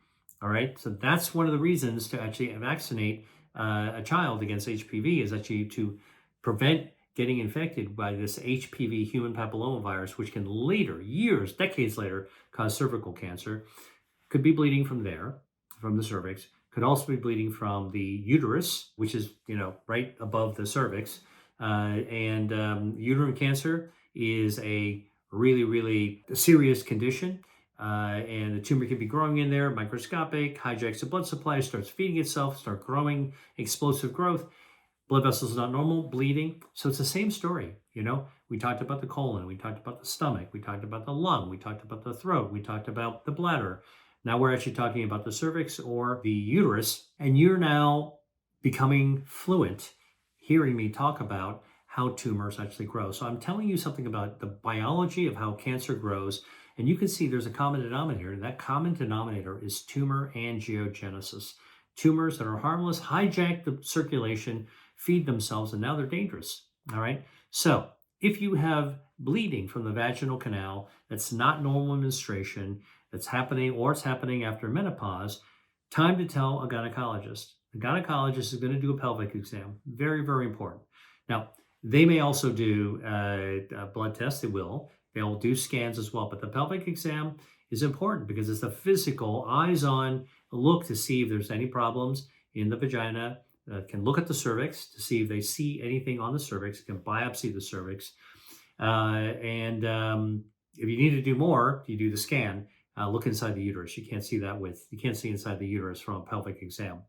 All right, so that's one of the reasons to actually vaccinate a child against HPV is actually to prevent getting infected by this HPV human papillomavirus, which can later, years, decades later, cause cervical cancer. Could be bleeding from there, from the cervix. Could also be bleeding from the uterus, which is, right above the cervix. Uterine cancer is a really, really serious condition. And the tumor can be growing in there, microscopic, hijacks the blood supply, starts feeding itself, start growing, explosive growth. Blood vessels not normal, bleeding. So it's the same story. We talked about the colon, we talked about the stomach, we talked about the lung, we talked about the throat, we talked about the bladder. Now we're actually talking about the cervix or the uterus, and you're now becoming fluent hearing me talk about how tumors actually grow. So I'm telling you something about the biology of how cancer grows, and you can see there's a common denominator, and that common denominator is tumor angiogenesis. Tumors that are harmless hijack the circulation, feed themselves, and now they're dangerous. All right. So if you have bleeding from the vaginal canal that's not normal menstruation, that's happening or it's happening after menopause, time to tell a gynecologist. The gynecologist is going to do a pelvic exam. Very, very important. Now, they may also do a blood test. They will. They'll do scans as well. But the pelvic exam is important because it's a physical, eyes-on look to see if there's any problems in the vagina. Can look at the cervix to see if they see anything on the cervix. Can biopsy the cervix. And if you need to do more, you do the scan. Look inside the uterus. You can't see inside the uterus from a pelvic exam.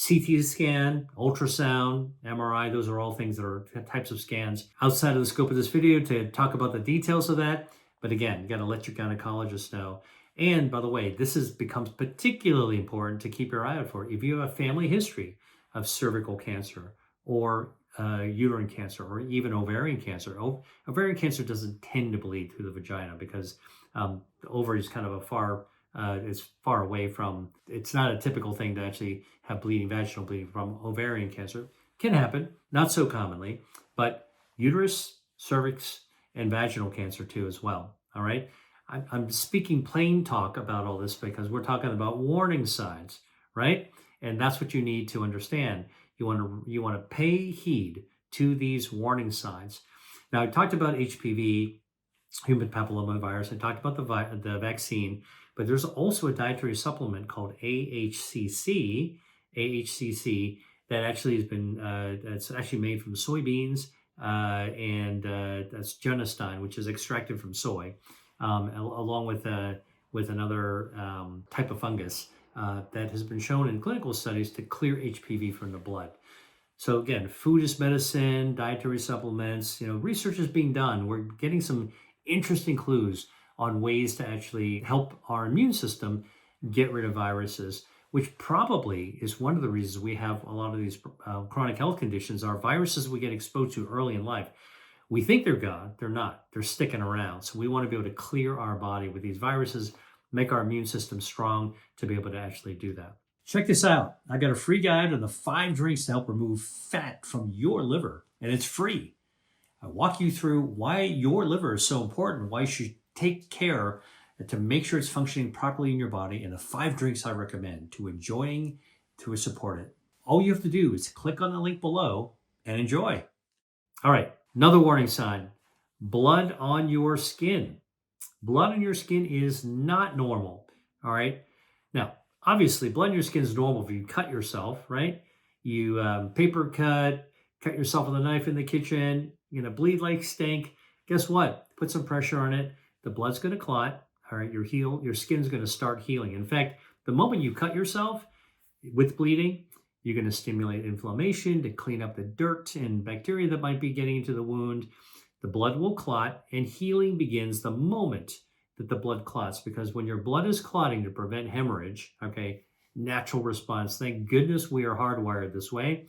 CT scan, ultrasound, MRI, those are all things that are types of scans outside of the scope of this video to talk about the details of that. But again, you got to let your gynecologist know. And by the way, becomes particularly important to keep your eye out for. If you have a family history of cervical cancer or uterine cancer or even ovarian cancer. Ovarian cancer doesn't tend to bleed through the vagina because the ovary is kind of it's far away from, it's not a typical thing to actually have vaginal bleeding from ovarian cancer. Can happen, not so commonly, but uterus, cervix, and vaginal cancer too as well, all right? I'm speaking plain talk about all this because we're talking about warning signs, right? And that's what you need to understand. You want to pay heed to these warning signs. Now, I talked about HPV, human papillomavirus. I talked about the vaccine, but there's also a dietary supplement called AHCC, that actually has been, that's actually made from soybeans, and that's genistein, which is extracted from soy, along with another type of fungus that has been shown in clinical studies to clear HPV from the blood. So again, food is medicine, dietary supplements, research is being done. We're getting some interesting clues on ways to actually help our immune system get rid of viruses, which probably is one of the reasons we have a lot of these chronic health conditions are viruses we get exposed to early in life. We think they're gone. They're not. They're sticking around. So we want to be able to clear our body with these viruses, make our immune system strong to be able to actually do that. Check this out. I got a free guide on the 5 drinks to help remove fat from your liver, and it's free. I walk you through why your liver is so important, why you should take care to make sure it's functioning properly in your body, and the 5 drinks I recommend to support it. All you have to do is click on the link below and enjoy. All right, another warning sign, blood on your skin. Blood on your skin is not normal, all right? Now, obviously, blood on your skin is normal if you cut yourself, right? You paper cut yourself with a knife in the kitchen, you're gonna bleed like stink. Guess what? Put some pressure on it. The blood's gonna clot, all right? Your skin's gonna start healing. In fact, the moment you cut yourself with bleeding, you're gonna stimulate inflammation to clean up the dirt and bacteria that might be getting into the wound. The blood will clot and healing begins the moment that the blood clots, because when your blood is clotting to prevent hemorrhage, okay, natural response. Thank goodness we are hardwired this way.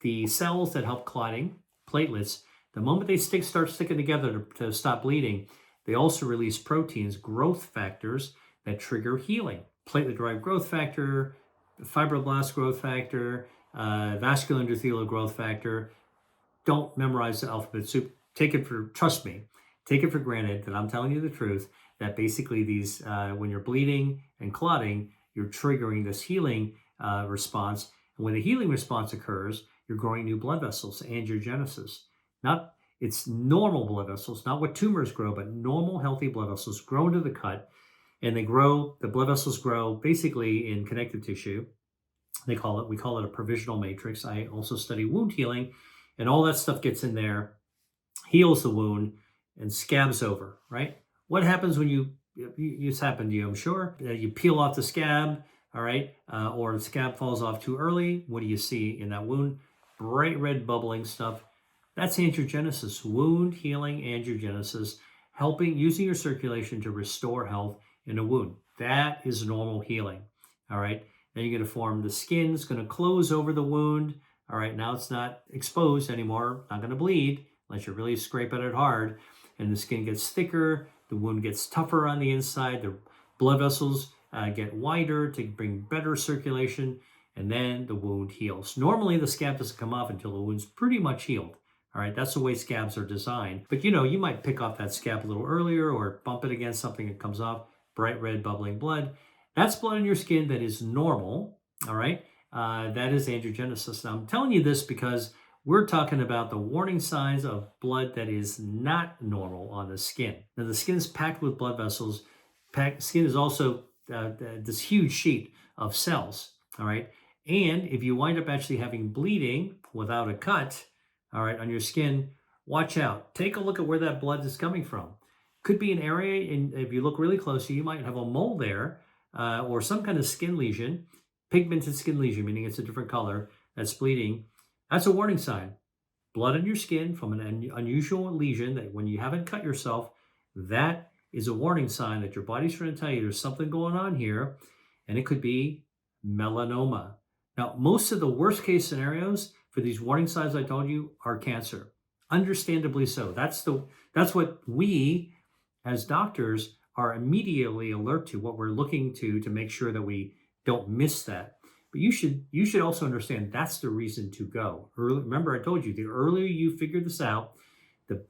The cells that help clotting, platelets, the moment they start sticking together to stop bleeding, they also release proteins, growth factors that trigger healing. Platelet-derived growth factor, fibroblast growth factor, vascular endothelial growth factor. Don't memorize the alphabet soup. Trust me, take it for granted that I'm telling you the truth, that basically these, when you're bleeding and clotting, you're triggering this healing response. And when the healing response occurs, you're growing new blood vessels, angiogenesis. It's normal blood vessels, not what tumors grow, but normal healthy blood vessels grow into the cut, and the blood vessels grow basically in connective tissue. We call it a provisional matrix. I also study wound healing, and all that stuff gets in there, heals the wound, and scabs over, right? What happens when it's happened to you, I'm sure. You peel off the scab, all right? Or the scab falls off too early. What do you see in that wound? Bright red bubbling stuff. That's angiogenesis, wound healing angiogenesis, using your circulation to restore health in a wound. That is normal healing, all right? Then you're going to form the skin. It's going to close over the wound, all right? Now it's not exposed anymore, not going to bleed unless you really scrape at it hard, and the skin gets thicker, the wound gets tougher on the inside, the blood vessels get wider to bring better circulation, and then the wound heals. Normally, the scab doesn't come off until the wound's pretty much healed, All right, that's the way scabs are designed. But you might pick off that scab a little earlier or bump it against something that comes off, bright red bubbling blood. That's blood in your skin that is normal. All right, that is angiogenesis. Now I'm telling you this because we're talking about the warning signs of blood that is not normal on the skin. Now the skin is packed with blood vessels. Skin is also this huge sheet of cells. All right, and if you wind up actually having bleeding without a cut, all right, on your skin, watch out. Take a look at where that blood is coming from. Could be an area, and if you look really closely, you might have a mole there or some kind of skin lesion, pigmented skin lesion, meaning it's a different color that's bleeding. That's a warning sign. Blood on your skin from an unusual lesion that when you haven't cut yourself, that is a warning sign that your body's trying to tell you there's something going on here, and it could be melanoma. Now, most of the worst case scenarios for these warning signs I told you are cancer. Understandably so. That's what we as doctors are immediately alert to, what we're looking to make sure that we don't miss that. But you should also understand that's the reason to go. Remember, I told you the earlier you figure this out, the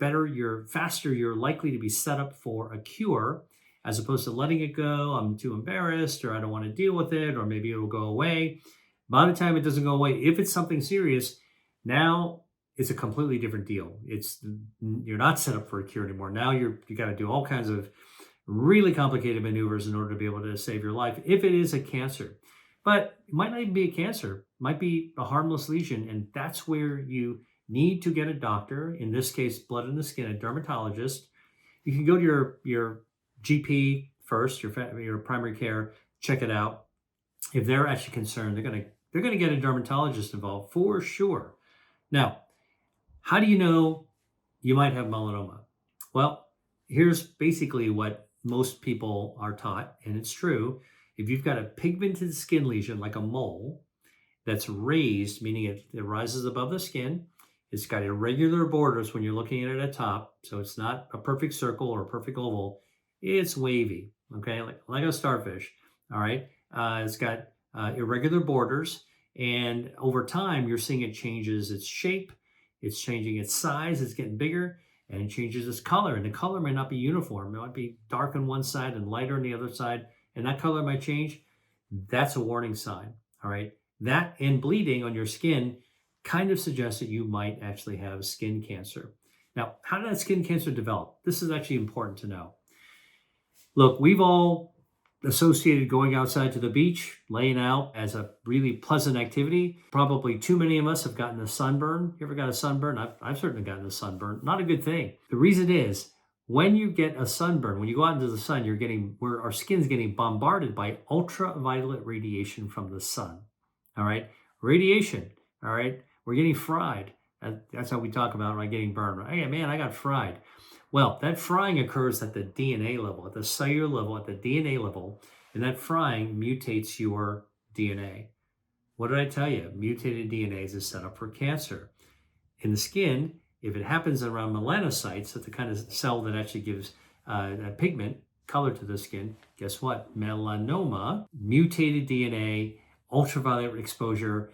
faster you're likely to be set up for a cure, as opposed to letting it go. I'm too embarrassed, or I don't want to deal with it, or maybe it'll go away. By the time it doesn't go away, if it's something serious, now it's a completely different deal. You're not set up for a cure anymore. Now you got to do all kinds of really complicated maneuvers in order to be able to save your life if it is a cancer. But it might not even be a cancer. It might be a harmless lesion, and that's where you need to get a doctor, in this case, blood in the skin, a dermatologist. You can go to your GP first, your primary care, check it out. If they're actually concerned, they're going to get a dermatologist involved for sure. Now, how do you know you might have melanoma? Well, here's basically what most people are taught, and it's true. If you've got a pigmented skin lesion like a mole that's raised, meaning it rises above the skin, it's got irregular borders when you're looking at it at top, so it's not a perfect circle or a perfect oval. It's wavy, okay, like a starfish, all right? It's got irregular borders, and over time, you're seeing it changes its shape, it's changing its size, it's getting bigger, and it changes its color. And the color may not be uniform. It might be dark on one side and lighter on the other side, and that color might change. That's a warning sign, all right? That and bleeding on your skin kind of suggests that you might actually have skin cancer. Now, how did that skin cancer develop? This is actually important to know. Look, we've all associated going outside to the beach, laying out as a really pleasant activity. Probably too many of us have gotten a sunburn. You ever got a sunburn? I've certainly gotten a sunburn. Not a good thing. The reason is, when you get a sunburn, when you go out into the sun, our skin's getting bombarded by ultraviolet radiation from the sun. All right? Radiation. All right? We're getting fried. That's how we talk about getting burned. Hey, man, I got fried. Well, that frying occurs at the DNA level, at the cellular level, at the DNA level, and that frying mutates your DNA. What did I tell you? Mutated DNA is a setup for cancer. In the skin, if it happens around melanocytes, that's the kind of cell that actually gives a pigment, color to the skin, guess what? Melanoma, mutated DNA, ultraviolet exposure,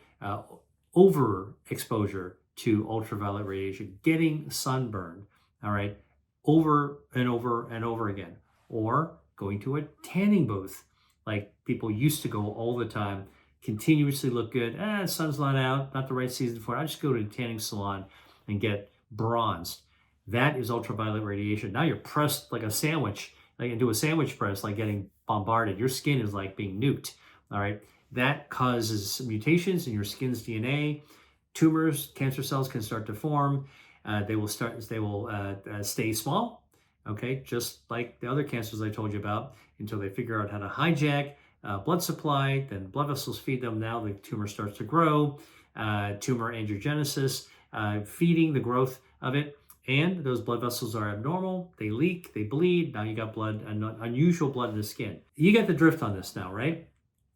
overexposure to ultraviolet radiation, getting sunburned, all right? Over and over and over again, or going to a tanning booth like people used to go all the time, continuously look good. The sun's not out, not the right season for it. I just go to a tanning salon and get bronzed. That is ultraviolet radiation. Now you're pressed like a sandwich, like into a sandwich press, like getting bombarded. Your skin is like being nuked. All right, that causes mutations in your skin's DNA. Tumors, cancer cells can start to form. They will stay small, okay, just like the other cancers I told you about, until they figure out how to hijack blood supply. Then blood vessels feed them. Now the tumor starts to grow, tumor angiogenesis, feeding the growth of it. And those blood vessels are abnormal. They leak, they bleed. Now you got blood, unusual blood in the skin. You get the drift on this now, right?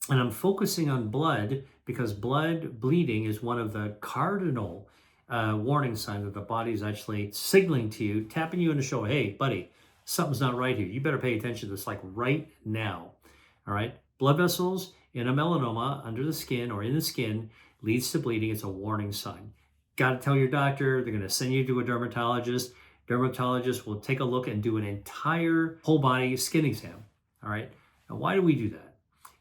And I'm focusing on blood because blood bleeding is one of the cardinal warning signs that the body's actually signaling to you, tapping you on the shoulder. Hey, buddy, something's not right here. You better pay attention to this like right now. All right. Blood vessels in a melanoma under the skin or in the skin leads to bleeding. It's a warning sign. got to tell your doctor. They're going to send you to a dermatologist. Dermatologist will take a look and do an entire whole body skin exam. All right. Now, why do we do that?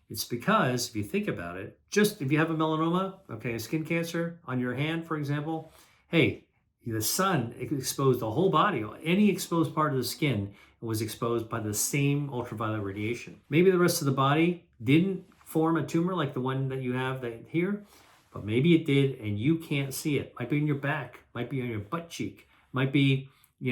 It's because if you think about it, just if you have a melanoma, okay, a skin cancer on your hand, for example, hey, the sun exposed the whole body. Any exposed part of the skin was exposed by the same ultraviolet radiation. Maybe the rest of the body didn't form a tumor like the one that you have here, but maybe it did and you can't see it. Might be in your back, might be on your butt cheek, might be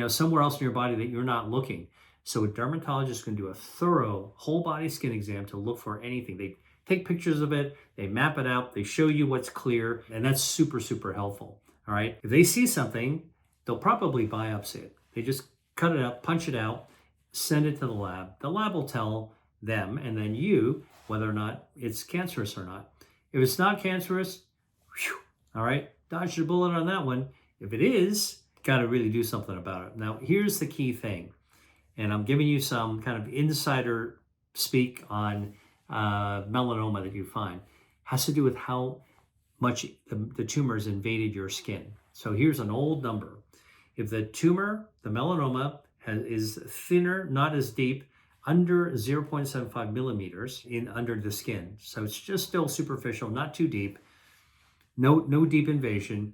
somewhere else in your body that you're not looking. So a dermatologist can do a thorough whole body skin exam to look for anything. They take pictures of it, they map it out, they show you what's clear, and that's super, super helpful. All right. If they see something, they'll probably biopsy it. They just cut it up, punch it out, send it to the lab. The lab will tell them and then you whether or not it's cancerous or not. If it's not cancerous, whew, all right, dodge the bullet on that one. If it is, got to really do something about it. Now, here's the key thing. And I'm giving you some kind of insider speak on melanoma that you find. Has to do with how much the tumor has invaded your skin. So here's an old number. If the tumor, the melanoma, is thinner, not as deep, under 0.75 millimeters under the skin, so it's just still superficial, not too deep, no deep invasion,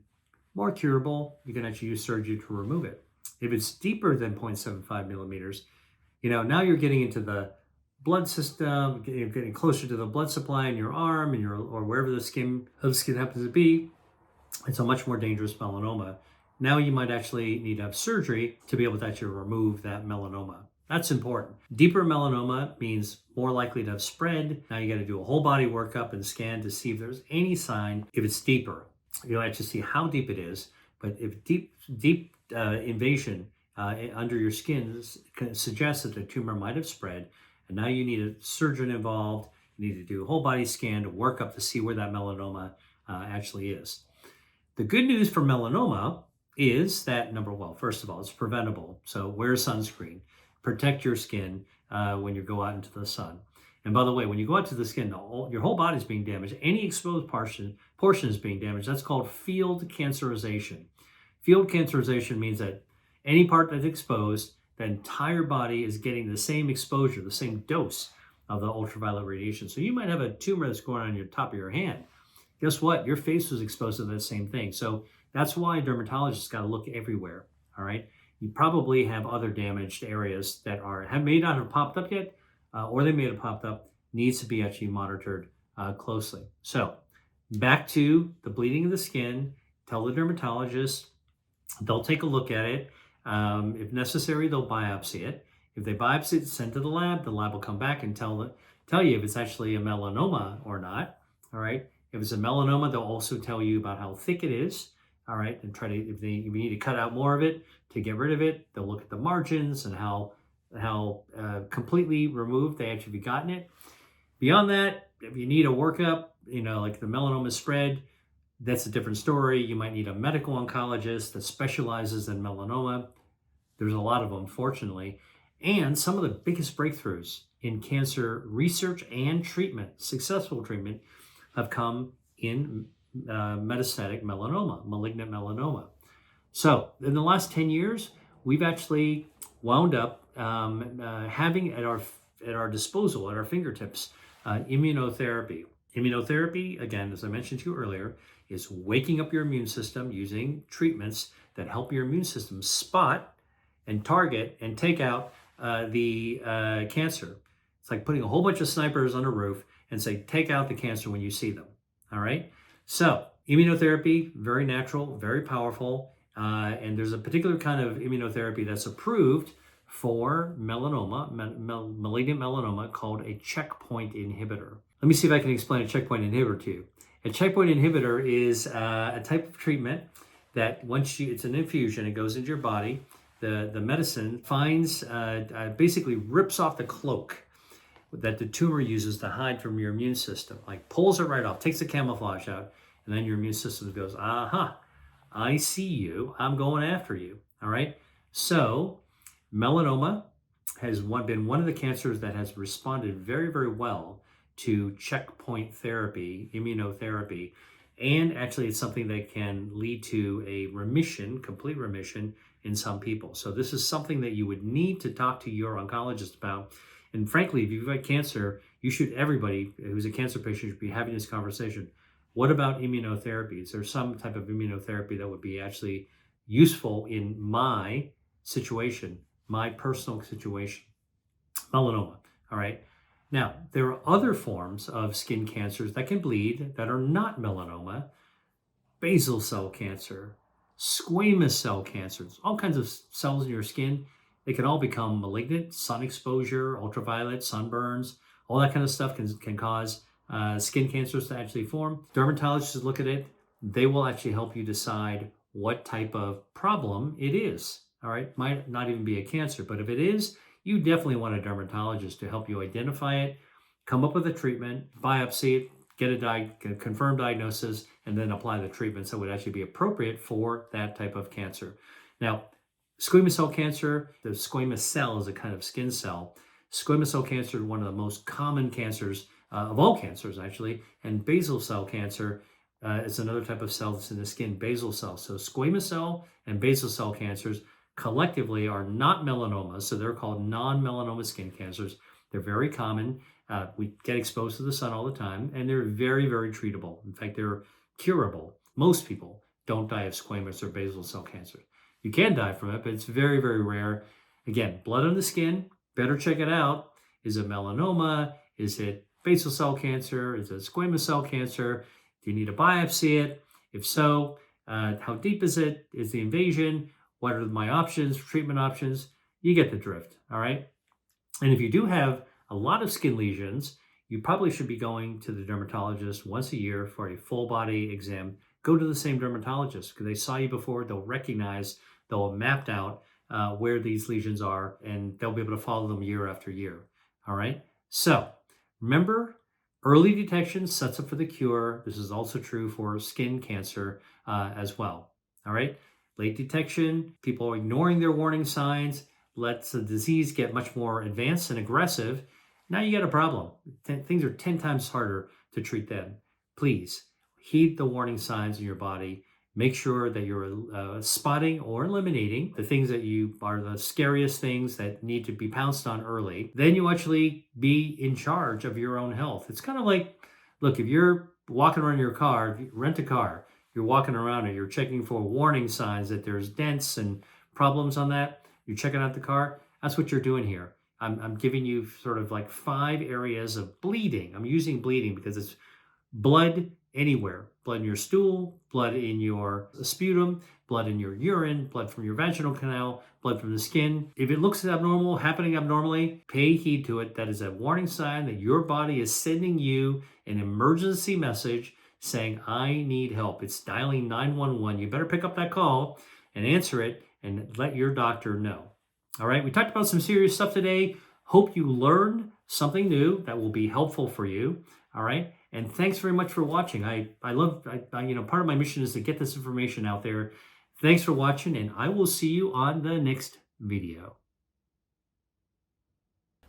more curable, you can actually use surgery to remove it. If it's deeper than 0.75 millimeters, now you're getting into the blood system, getting closer to the blood supply in your arm and or wherever the skin happens to be. It's a much more dangerous melanoma. Now you might actually need to have surgery to be able to actually remove that melanoma. That's important. Deeper melanoma means more likely to have spread. Now you got to do a whole body workup and scan to see if there's any sign. If it's deeper, you'll actually see how deep it is. But if deep invasion under your skin suggests that the tumor might have spread, and now you need a surgeon involved, you need to do a whole body scan to work up to see where that melanoma actually is. The good news for melanoma is that, first of all, it's preventable. So wear sunscreen, protect your skin when you go out into the sun. And by the way, when you go out to the skin, your whole body is being damaged. Any exposed portion is being damaged. That's called field cancerization. Field cancerization means that any part that's exposed, the entire body is getting the same exposure, the same dose of the ultraviolet radiation. So you might have a tumor that's going on your top of your hand. Guess what? Your face was exposed to that same thing. So that's why dermatologists got to look everywhere. All right. You probably have other damaged areas that may not have popped up yet, or they may have popped up, needs to be actually monitored closely. So back to the bleeding of the skin, tell the dermatologist, they'll take a look at it. If necessary, they'll biopsy it. If they biopsy it, send to the lab will come back and tell you if it's actually a melanoma or not. All right. If it's a melanoma, they'll also tell you about how thick it is. All right. And if you need to cut out more of it to get rid of it, they'll look at the margins and how completely removed they actually gotten it. Beyond that, if you need a workup, like the melanoma spread, that's a different story. You might need a medical oncologist that specializes in melanoma. There's a lot of them, fortunately. And some of the biggest breakthroughs in cancer research and treatment, successful treatment, have come in metastatic melanoma, malignant melanoma. So in the last 10 years, we've actually wound up having at our disposal, at our fingertips, immunotherapy. Immunotherapy, again, as I mentioned to you earlier, is waking up your immune system using treatments that help your immune system spot and target and take out the cancer. It's like putting a whole bunch of snipers on a roof and say, take out the cancer when you see them. All right. So immunotherapy, very natural, very powerful. And there's a particular kind of immunotherapy that's approved for melanoma, malignant melanoma, called a checkpoint inhibitor. Let me see if I can explain a checkpoint inhibitor to you. A checkpoint inhibitor is a type of treatment that it's an infusion, it goes into your body. The medicine basically rips off the cloak that the tumor uses to hide from your immune system, like pulls it right off, takes the camouflage out, and then your immune system goes, aha, I see you, I'm going after you, all right? So melanoma has been one of the cancers that has responded very, very well to checkpoint therapy, immunotherapy. And actually, it's something that can lead to a remission, complete remission in some people. So this is something that you would need to talk to your oncologist about. And frankly, if you've got cancer, everybody who's a cancer patient should be having this conversation. What about immunotherapy? Is there some type of immunotherapy that would be actually useful in my situation, my personal situation? Melanoma, all right? Now, there are other forms of skin cancers that can bleed that are not melanoma: basal cell cancer, squamous cell cancers, all kinds of cells in your skin. They can all become malignant. Sun exposure, ultraviolet, sunburns, all that kind of stuff can cause skin cancers to actually form. Dermatologists look at it. They will actually help you decide what type of problem it is. All right, might not even be a cancer, but if it is, you definitely want a dermatologist to help you identify it, come up with a treatment, biopsy it, get a confirmed diagnosis, and then apply the treatments that would actually be appropriate for that type of cancer. Now, squamous cell cancer, the squamous cell is a kind of skin cell. Squamous cell cancer is one of the most common cancers of all cancers, actually, and basal cell cancer is another type of cell that's in the skin, basal cell. So squamous cell and basal cell cancers collectively are not melanomas, so they're called non-melanoma skin cancers. They're very common. We get exposed to the sun all the time, and they're very, very treatable. In fact, they're curable. Most people don't die of squamous or basal cell cancer. You can die from it, but it's very, very rare. Again, blood on the skin, better check it out. Is it melanoma? Is it basal cell cancer? Is it squamous cell cancer? Do you need to biopsy it? If so, how deep is it? Is the invasion? What are my options, treatment options? You get the drift, all right? And if you do have a lot of skin lesions, you probably should be going to the dermatologist once a year for a full body exam. Go to the same dermatologist because they saw you before. They'll have mapped out where these lesions are, and they'll be able to follow them year after year, all right? So remember, early detection sets up for the cure. This is also true for skin cancer as well, all right? Late detection, people are ignoring their warning signs, lets the disease get much more advanced and aggressive. Now you got a problem. Things are 10 times harder to treat then. Please heed the warning signs in your body. Make sure that you're spotting or eliminating the things that you are the scariest things that need to be pounced on early. Then you actually be in charge of your own health. It's kind of like, look, if you're walking around your car, if you rent a car, you're walking around it, you're checking for warning signs that there's dents and problems on that. You're checking out the car. That's what you're doing here. I'm giving you sort of like 5 areas of bleeding. I'm using bleeding because it's blood anywhere. Blood in your stool, blood in your sputum, blood in your urine, blood from your vaginal canal, blood from the skin. If it looks abnormal, happening abnormally, pay heed to it. That is a warning sign that your body is sending you an emergency message saying, I need help. It's dialing 911. You better pick up that call and answer it and let your doctor know. All right, we talked about some serious stuff today. Hope you learned something new that will be helpful for you. All right, and thanks very much for watching. I love, part of my mission is to get this information out there. Thanks for watching, and I will see you on the next video.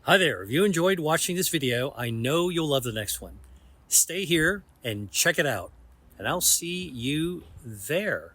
Hi there. If you enjoyed watching this video, I know you'll love the next one. Stay here and check it out, and I'll see you there.